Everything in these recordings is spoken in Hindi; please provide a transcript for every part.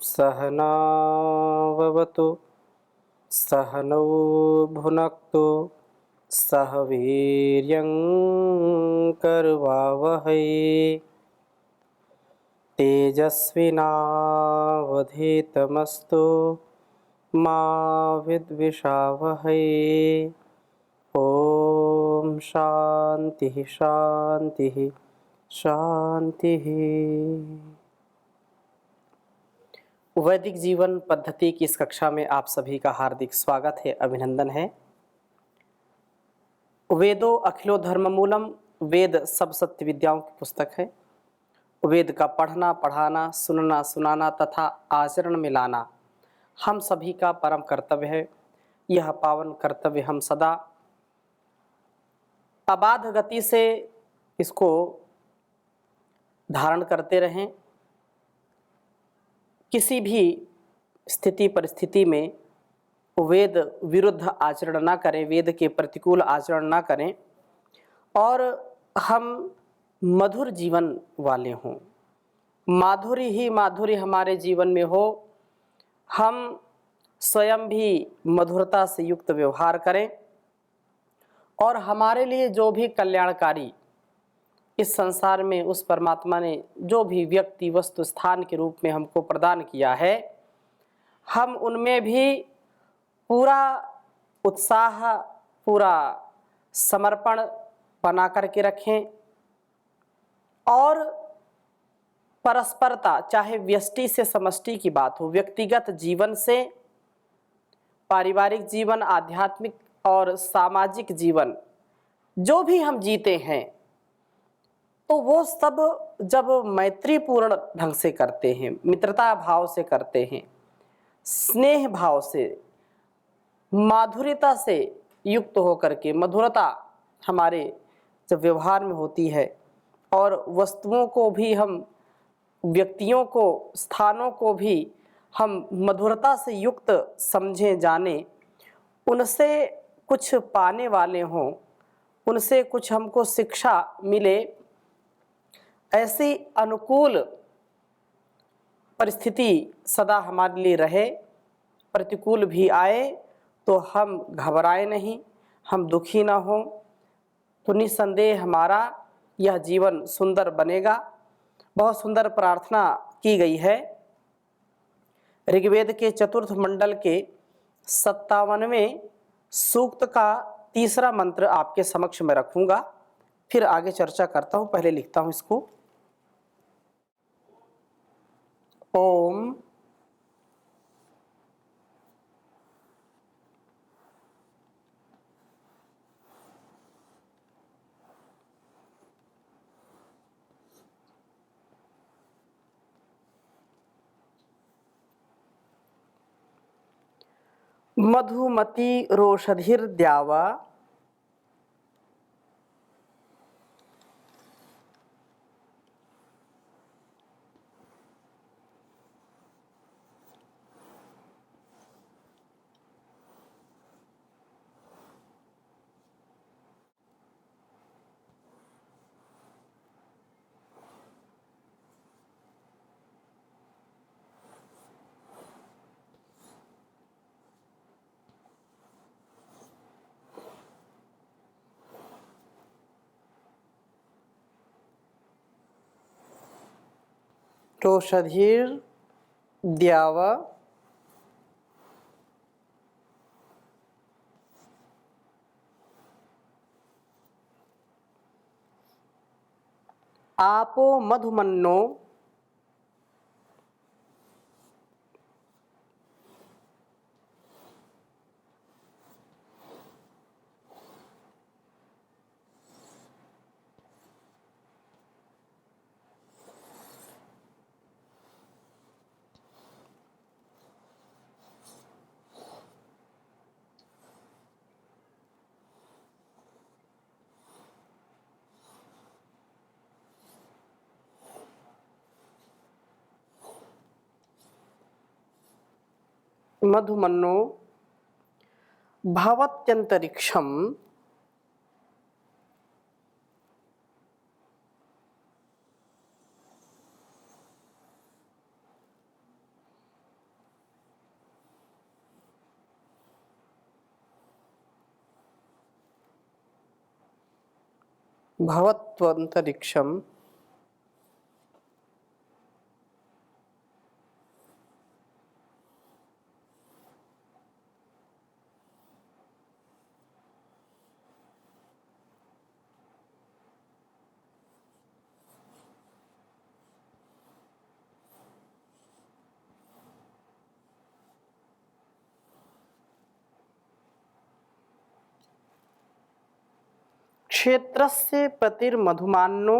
सहनाववतु सहनौ भुनक्तु सह वीर्यं करवावहै तेजस्विनावधीतमस्तु मा विद्विषावहै। ओम शांति शांति शांति। वैदिक जीवन पद्धति की इस कक्षा में आप सभी का हार्दिक स्वागत है, अभिनंदन है। वेदो अखिलो धर्म मूलम, वेद सब सत्य विद्याओं की पुस्तक है। वेद का पढ़ना, पढ़ाना, सुनना, सुनाना तथा आचरण में लाना हम सभी का परम कर्तव्य है। यह पावन कर्तव्य हम सदा अबाध गति से इसको धारण करते रहें। किसी भी स्थिति परिस्थिति में वेद विरुद्ध आचरण ना करें, वेद के प्रतिकूल आचरण ना करें और हम मधुर जीवन वाले हों, माधुरी ही माधुरी हमारे जीवन में हो। हम स्वयं भी मधुरता से युक्त व्यवहार करें और हमारे लिए जो भी कल्याणकारी इस संसार में उस परमात्मा ने जो भी व्यक्ति वस्तु स्थान के रूप में हमको प्रदान किया है, हम उनमें भी पूरा उत्साह, पूरा समर्पण बना करके रखें और परस्परता, चाहे व्यष्टि से समष्टि की बात हो, व्यक्तिगत जीवन से पारिवारिक जीवन, आध्यात्मिक और सामाजिक जीवन जो भी हम जीते हैं, तो वो सब जब मैत्रीपूर्ण ढंग से करते हैं, मित्रता भाव से करते हैं, स्नेह भाव से, माधुर्यता से युक्त होकर के, मधुरता हमारे जब व्यवहार में होती है और वस्तुओं को भी हम, व्यक्तियों को, स्थानों को भी हम मधुरता से युक्त समझें, जाने, उनसे कुछ पाने वाले हों, उनसे कुछ हमको शिक्षा मिले, ऐसी अनुकूल परिस्थिति सदा हमारे लिए रहे। प्रतिकूल भी आए तो हम घबराए नहीं, हम दुखी ना हों, तो निसंदेह हमारा यह जीवन सुंदर बनेगा। बहुत सुंदर प्रार्थना की गई है। ऋग्वेद के चतुर्थ मंडल के 57वें सूक्त का तीसरा मंत्र आपके समक्ष में रखूंगा, फिर आगे चर्चा करता हूं। पहले लिखता हूं इसको। ओम मधुमती रोषधिर्द्यावा रोषधिर्द्यावा आपो मधुमन्नो मधुमन्नो भवत्यंतरिक्षम भवत्वंतरिक्षम क्षेत्रस्य प्रतिर्मधुमान्नो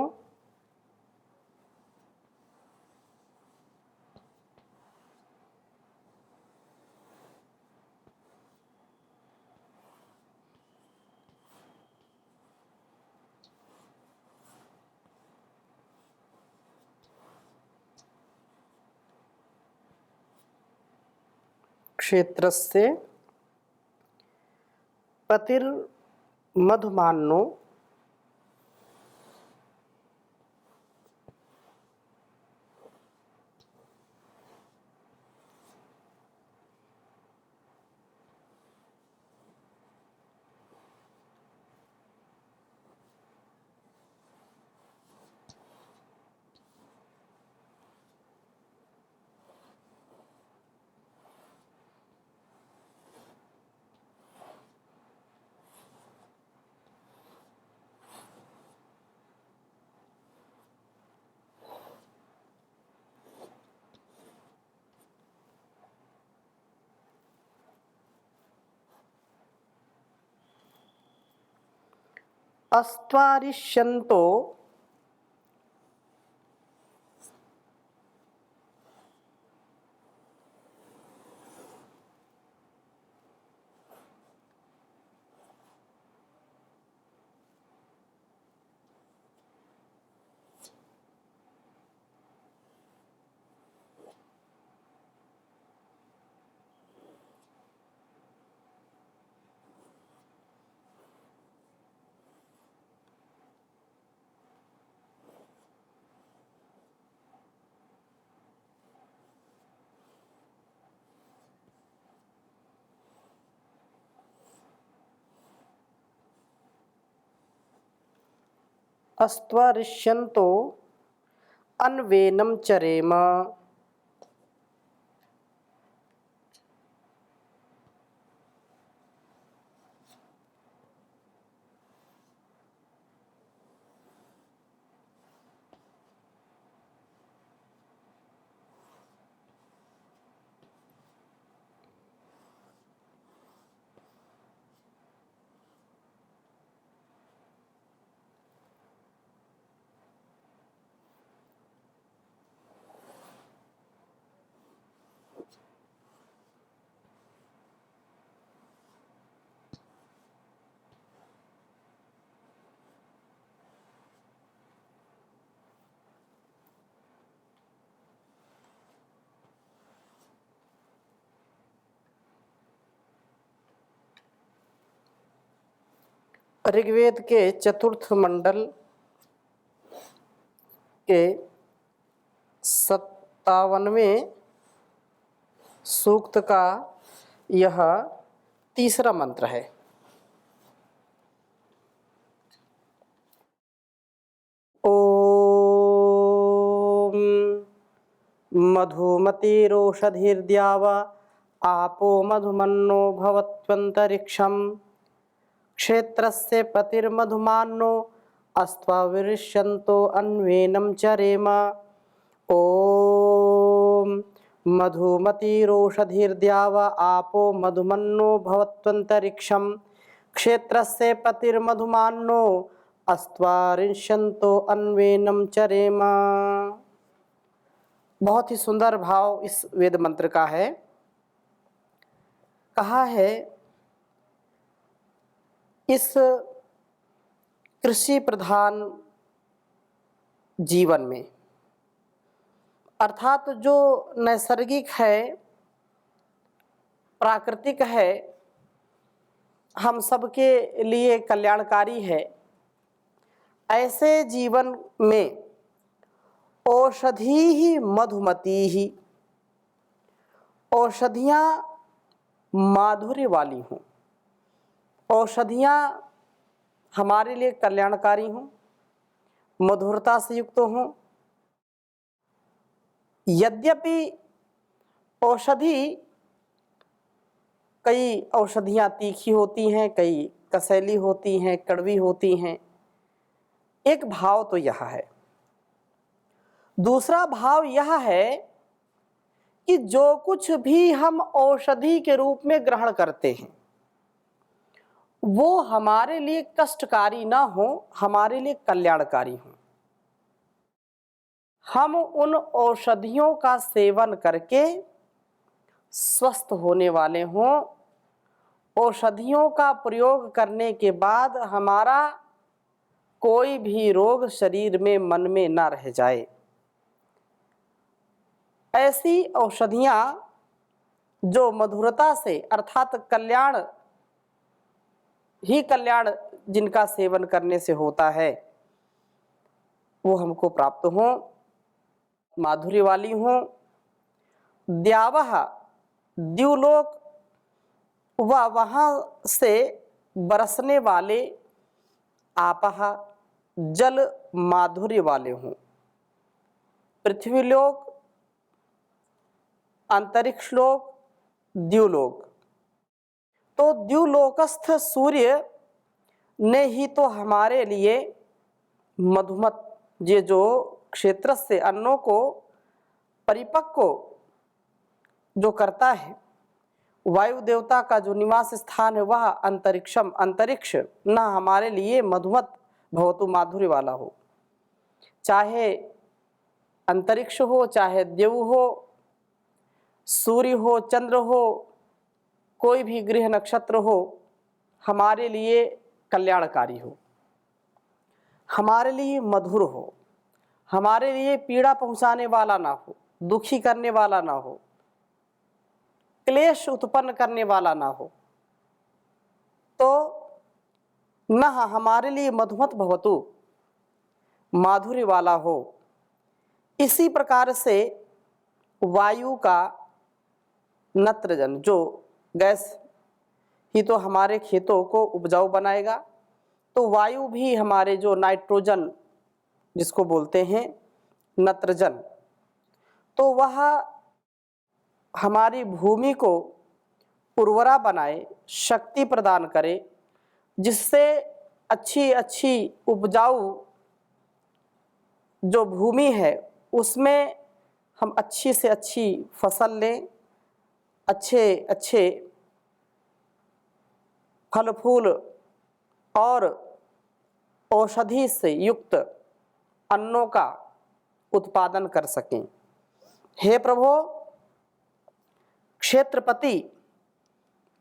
क्षेत्रस्य प्रतिर्मधुमान्नो अस्त्वारिष्यन्तो अस्त्वरिष्यन्तो अन्वेनं चरेम। ऋग्वेद के चतुर्थ मंडल के 57वें सूक्त का यह तीसरा मंत्र है। ओम मधुमतिरोषधीर्द्यावा आपो मधुमन्नो भवत्वन्तरिक्षम् क्षेत्रस्य प्रतिर्मधुमान्नो अस्त्वाविरिष्यन्तो अन्वेनं चरेम। ओम मधुमतिरोषधीर्द्यावा आपो मधुमन्नो भवत्वन्तरिक्षम् क्षेत्रस्य प्रतिर्मधुमान्नो अस्त्वारिष्यन्तो अन्वेनं चरेम। बहुत ही सुंदर भाव इस वेद मंत्र का है। कहा है इस कृषि प्रधान जीवन में, अर्थात जो नैसर्गिक है, प्राकृतिक है, हम सबके लिए कल्याणकारी है, ऐसे जीवन में औषधि ही मधुमती ही, औषधियाँ माधुर्य वाली हों, औषधियाँ हमारे लिए कल्याणकारी हों, मधुरता से युक्त हों। यद्यपि कई औषधियाँ तीखी होती हैं, कई कसैली होती हैं, कड़वी होती हैं, एक भाव तो यह है। दूसरा भाव यह है कि जो कुछ भी हम औषधि के रूप में ग्रहण करते हैं वो हमारे लिए कष्टकारी ना हो, हमारे लिए कल्याणकारी हो। हम उन औषधियों का सेवन करके स्वस्थ होने वाले हों। औषधियों का प्रयोग करने के बाद हमारा कोई भी रोग शरीर में, मन में ना रह जाए। ऐसी औषधियाँ जो मधुरता से, अर्थात कल्याण ही कल्याण जिनका सेवन करने से होता है, वो हमको प्राप्त हों, माधुर्य वाली हों। द्यावः, द्युलोक व वहाँ से बरसने वाले आपः, जल माधुर्य वाले हों। पृथ्वीलोक, अंतरिक्ष लोक, द्युलोक। तो द्युलोकस्थ सूर्य ने ही तो हमारे लिए मधुमत, ये जो क्षेत्र से अन्नों को परिपक्व जो करता है, वायु देवता का जो निवास स्थान है वह अंतरिक्षम, अंतरिक्ष न हमारे लिए मधुमत भवतु, माधुर्य वाला हो। चाहे अंतरिक्ष हो, चाहे देव हो, सूर्य हो, चंद्र हो, कोई भी ग्रह नक्षत्र हो, हमारे लिए कल्याणकारी हो, हमारे लिए मधुर हो, हमारे लिए पीड़ा पहुंचाने वाला ना हो, दुखी करने वाला ना हो, क्लेश उत्पन्न करने वाला ना हो, तो न हमारे लिए मधुमत भवतु, माधुर्य वाला हो। इसी प्रकार से वायु का नत्रजन, जो गैस ही तो हमारे खेतों को उपजाऊ बनाएगा, तो वायु भी हमारे जो नाइट्रोजन जिसको बोलते हैं नत्रजन, तो वह हमारी भूमि को उर्वरा बनाए, शक्ति प्रदान करे, जिससे अच्छी अच्छी उपजाऊ जो भूमि है उसमें हम अच्छी से अच्छी फसल लें, अच्छे अच्छे फल फूल और औषधि से युक्त अन्नों का उत्पादन कर सकें। हे प्रभो, क्षेत्रपति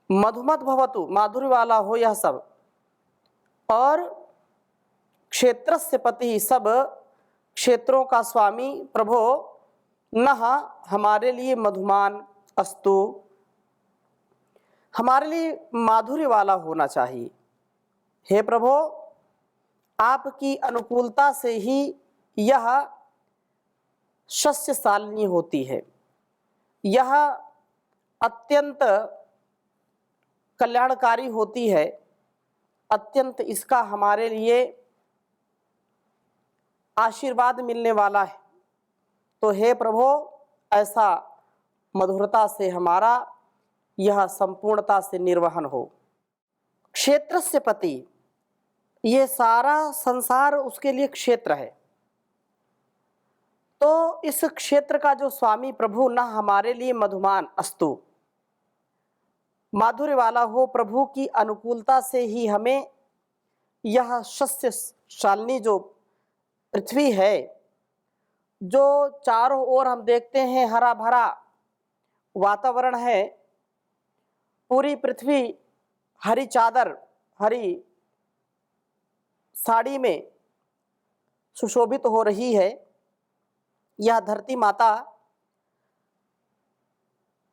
मधुमत भवतु, माधुर्य वाला हो यह सब, और क्षेत्रस्य पति, सब क्षेत्रों का स्वामी प्रभो, नः हमारे लिए मधुमान अस्तु, हमारे लिए माधुर्य वाला होना चाहिए। हे प्रभो, आपकी अनुकूलता से ही यह शस्य शालिनी होती है, यह अत्यंत कल्याणकारी होती है, अत्यंत इसका हमारे लिए आशीर्वाद मिलने वाला है। तो हे प्रभो, ऐसा मधुरता से हमारा यह संपूर्णता से निर्वहन हो। क्षेत्रस्य पति, ये सारा संसार उसके लिए क्षेत्र है, तो इस क्षेत्र का जो स्वामी प्रभु ना हमारे लिए मधुमान अस्तु, माधुर्य वाला हो। प्रभु की अनुकूलता से ही हमें यह शस्य शालिनी जो पृथ्वी है, जो चारों ओर हम देखते हैं हरा भरा वातावरण है, पूरी पृथ्वी हरी चादर, हरी साड़ी में सुशोभित हो रही है, यह धरती माता।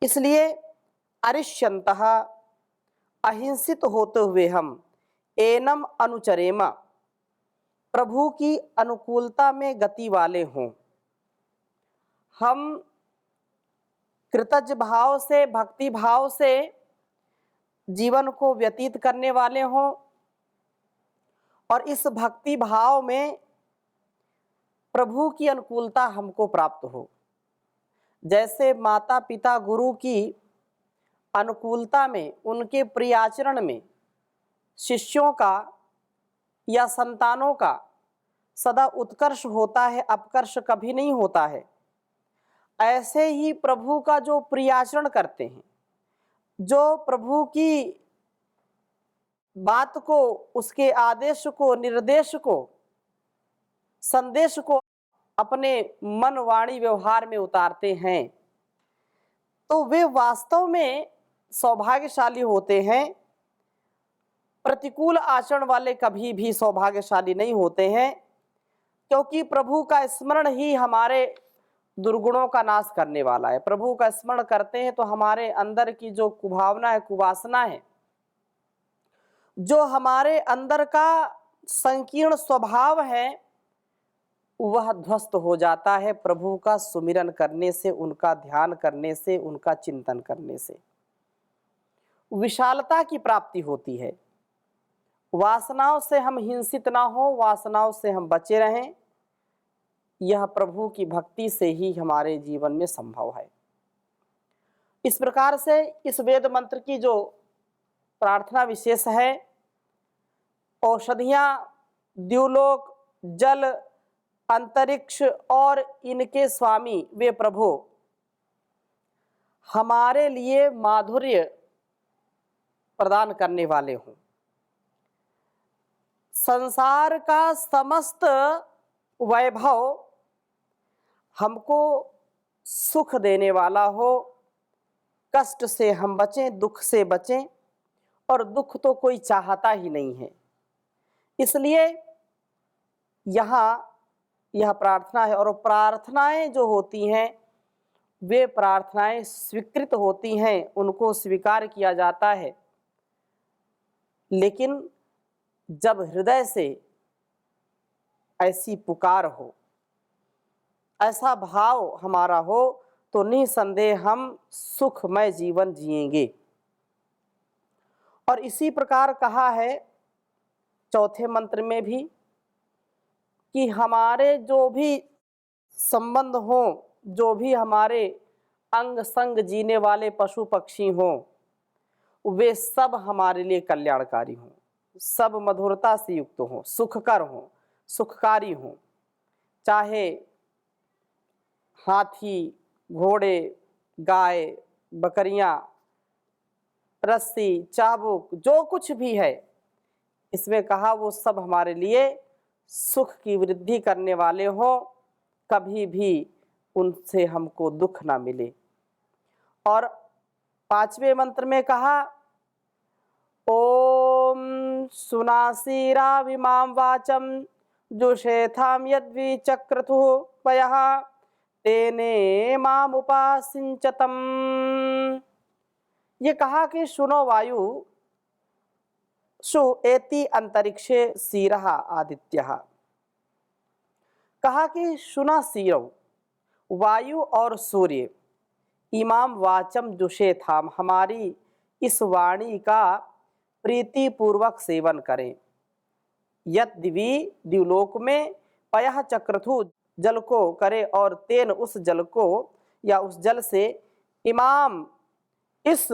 इसलिए अरिष्यंतः, अहिंसित होते हुए हम एनम अनुचरेम, प्रभु की अनुकूलता में गति वाले हों। हम कृतज्ञ भाव से, भक्ति भाव से जीवन को व्यतीत करने वाले हों, और इस भक्ति भाव में प्रभु की अनुकूलता हमको प्राप्त हो। जैसे माता पिता गुरु की अनुकूलता में, उनके प्रिय आचरण में शिष्यों का या संतानों का सदा उत्कर्ष होता है, अपकर्ष कभी नहीं होता है। ऐसे ही प्रभु का जो प्रियाचरण करते हैं, जो प्रभु की बात को, उसके आदेश को, निर्देश को, संदेश को अपने मन वाणी व्यवहार में उतारते हैं, तो वे वास्तव में सौभाग्यशाली होते हैं। प्रतिकूल आचरण वाले कभी भी सौभाग्यशाली नहीं होते हैं, क्योंकि प्रभु का स्मरण ही हमारे दुर्गुणों का नाश करने वाला है। प्रभु का स्मरण करते हैं तो हमारे अंदर की जो कुभावना है, कुवासना है, जो हमारे अंदर का संकीर्ण स्वभाव है, वह ध्वस्त हो जाता है प्रभु का सुमिरन करने से, उनका ध्यान करने से, उनका चिंतन करने से। विशालता की प्राप्ति होती है। वासनाओं से हम हिंसित ना हो, वासनाओं से हम बचे रहें, यह प्रभु की भक्ति से ही हमारे जीवन में संभव है। इस प्रकार से इस वेद मंत्र की जो प्रार्थना विशेष है, औषधियाँ, द्युलोक, जल, अंतरिक्ष और इनके स्वामी वे प्रभु हमारे लिए माधुर्य प्रदान करने वाले हों। संसार का समस्त वैभव हमको सुख देने वाला हो, कष्ट से हम बचें, दुख से बचें, और दुख तो कोई चाहता ही नहीं है। इसलिए यहाँ यह प्रार्थना है, और प्रार्थनाएं जो होती हैं वे प्रार्थनाएं स्वीकृत होती हैं, उनको स्वीकार किया जाता है। लेकिन जब हृदय से ऐसी पुकार हो, ऐसा भाव हमारा हो, तो निसंदेह हम सुखमय जीवन जिएंगे। और इसी प्रकार कहा है चौथे मंत्र में भी कि हमारे जो भी संबंध हों, जो भी हमारे अंग संग जीने वाले पशु पक्षी हों, वे सब हमारे लिए कल्याणकारी हों, सब मधुरता से युक्त हों, सुखकर हों, सुखकारी हों। चाहे हाथी, घोड़े, गाय, बकरियां, रस्सी, चाबुक, जो कुछ भी है इसमें कहा, वो सब हमारे लिए सुख की वृद्धि करने वाले हों, कभी भी उनसे हमको दुख ना मिले। और पांचवें मंत्र में कहा, ओम सुनासीरा विमाम वाचम जुषेथाम यद्विचक्रतु पयः तेने माम उपासिंचतम। ये कहा कि सुनो वायु, सु एति अंतरिक्षे सीरः आदित्यः। कहा कि सुना सीरव, वायु और सूर्य, इमाम वाचम जुषेथाम, हमारी इस वाणी का प्रीति पूर्वक सेवन करें। यत दिवी, द्युलोक में, पयः चक्रथु, जल को करे, और तेन, उस जल को या उस जल से, इमाम, इस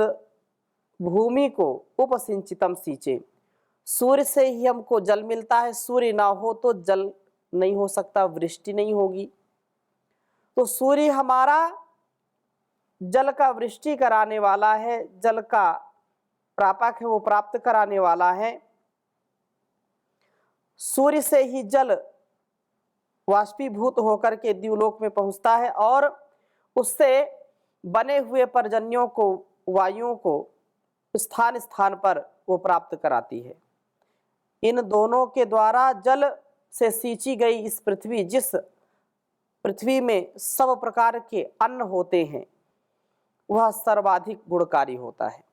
भूमि को, उपसिंचितम, सींचे। सूर्य से ही हमको जल मिलता है, सूर्य ना हो तो जल नहीं हो सकता, वृष्टि नहीं होगी। तो सूर्य हमारा जल का वृष्टि कराने वाला है, जल का प्रापक है, वो प्राप्त कराने वाला है। सूर्य से ही जल वाष्पीभूत होकर के द्युलोक में पहुंचता है, और उससे बने हुए पर्जन्यों को, वायुओं को स्थान स्थान पर वो प्राप्त कराती है। इन दोनों के द्वारा जल से सींची गई इस पृथ्वी, जिस पृथ्वी में सब प्रकार के अन्न होते हैं, वह सर्वाधिक गुणकारी होता है।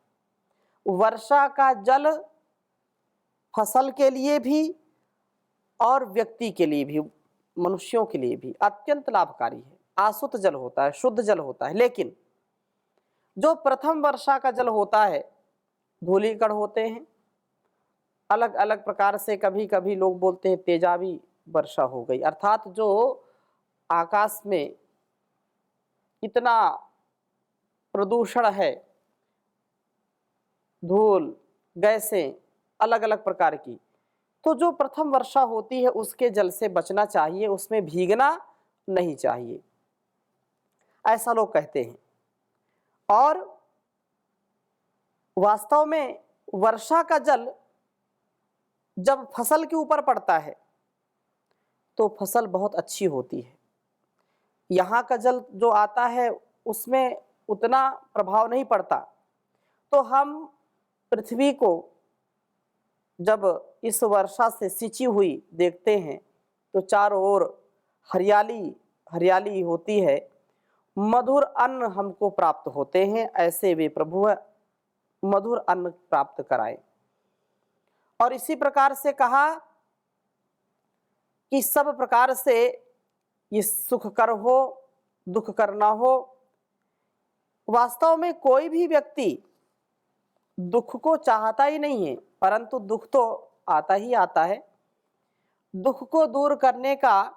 वर्षा का जल फसल के लिए भी और व्यक्ति के लिए भी, मनुष्यों के लिए भी अत्यंत लाभकारी है। आसुत जल होता है, शुद्ध जल होता है। लेकिन जो प्रथम वर्षा का जल होता है, धूलिकण होते हैं, अलग अलग प्रकार से, कभी कभी लोग बोलते हैं तेजाबी वर्षा हो गई, अर्थात जो आकाश में इतना प्रदूषण है, धूल, गैसें अलग अलग प्रकार की, तो जो प्रथम वर्षा होती है उसके जल से बचना चाहिए, उसमें भीगना नहीं चाहिए, ऐसा लोग कहते हैं। और वास्तव में वर्षा का जल जब फसल के ऊपर पड़ता है तो फसल बहुत अच्छी होती है। यहाँ का जल जो आता है उसमें उतना प्रभाव नहीं पड़ता। तो हम पृथ्वी को जब इस वर्षा से सिंची हुई देखते हैं तो चारों ओर हरियाली हरियाली होती है, मधुर अन्न हमको प्राप्त होते हैं। ऐसे वे प्रभु मधुर अन्न प्राप्त कराएं। और इसी प्रकार से कहा कि सब प्रकार से ये सुखकर हो, दुखकर ना हो। वास्तव में कोई भी व्यक्ति दुख को चाहता ही नहीं है, परंतु दुख तो आता ही आता है। दुख को दूर करने का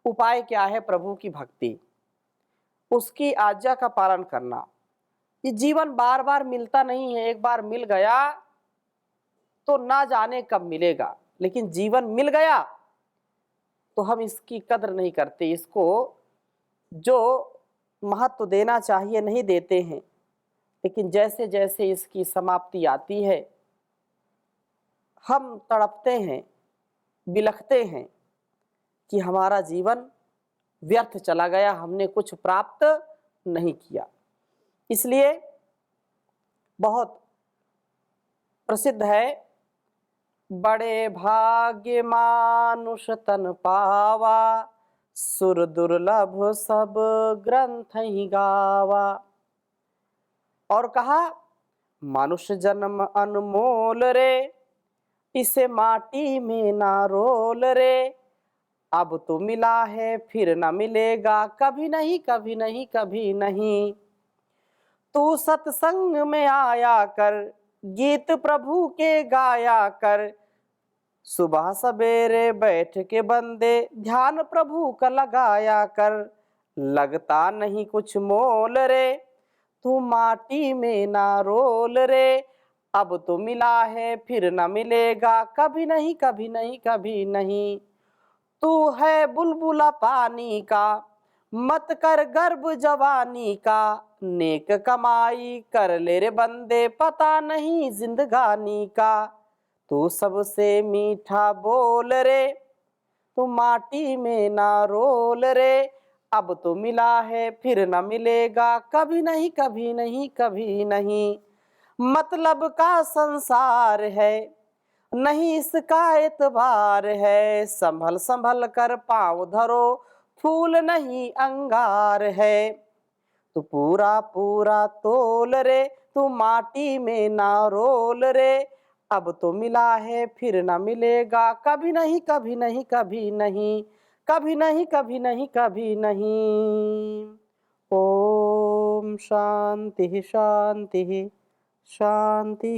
उपाय क्या है? प्रभु की भक्ति, उसकी आज्ञा का पालन करना। ये जीवन बार बार मिलता नहीं है, एक बार मिल गया तो ना जाने कब मिलेगा, लेकिन जीवन मिल गया तो हम इसकी कदर नहीं करते, इसको जो महत्व देना चाहिए नहीं देते हैं। लेकिन जैसे जैसे इसकी समाप्ति आती है हम तड़पते हैं, बिलखते हैं कि हमारा जीवन व्यर्थ चला गया, हमने कुछ प्राप्त नहीं किया। इसलिए बहुत प्रसिद्ध है, बड़े भाग्य मानुष तन पावा, सुर दुर्लभ सब ग्रंथ ही गावा। और कहा मनुष्य जन्म अनमोल रे, इसे माटी में ना रोल रे। अब तो मिला है फिर न मिलेगा, कभी नहीं कभी नहीं कभी नहीं। तू सत्संग में आया कर, गीत प्रभु के गाया कर। सुबह सवेरे बैठ के बंदे, ध्यान प्रभु का लगाया कर। लगता नहीं कुछ मोल रे, तू माटी में ना रोल रे। अब तो मिला है फिर न मिलेगा, कभी नहीं कभी नहीं कभी नहीं। तू है बुलबुला पानी का, मत कर गर्भ जवानी का। नेक कमाई कर ले रे बंदे, पता नहीं जिंदगानी का। तू सबसे मीठा बोल रे, तू माटी में ना रोल रे। अब तो मिला है फिर न मिलेगा, कभी नहीं कभी नहीं कभी नहीं। मतलब का संसार है, नहीं इसका एतबार है। संभल संभल कर पाँव धरो, फूल नहीं अंगार है। तू पूरा पूरा तोल रे, तू माटी में ना रोल रे। अब तो मिला है फिर न मिलेगा, कभी नहीं कभी नहीं कभी नहीं कभी नहीं कभी नहीं कभी नहीं। ओम शांति शांति शांति।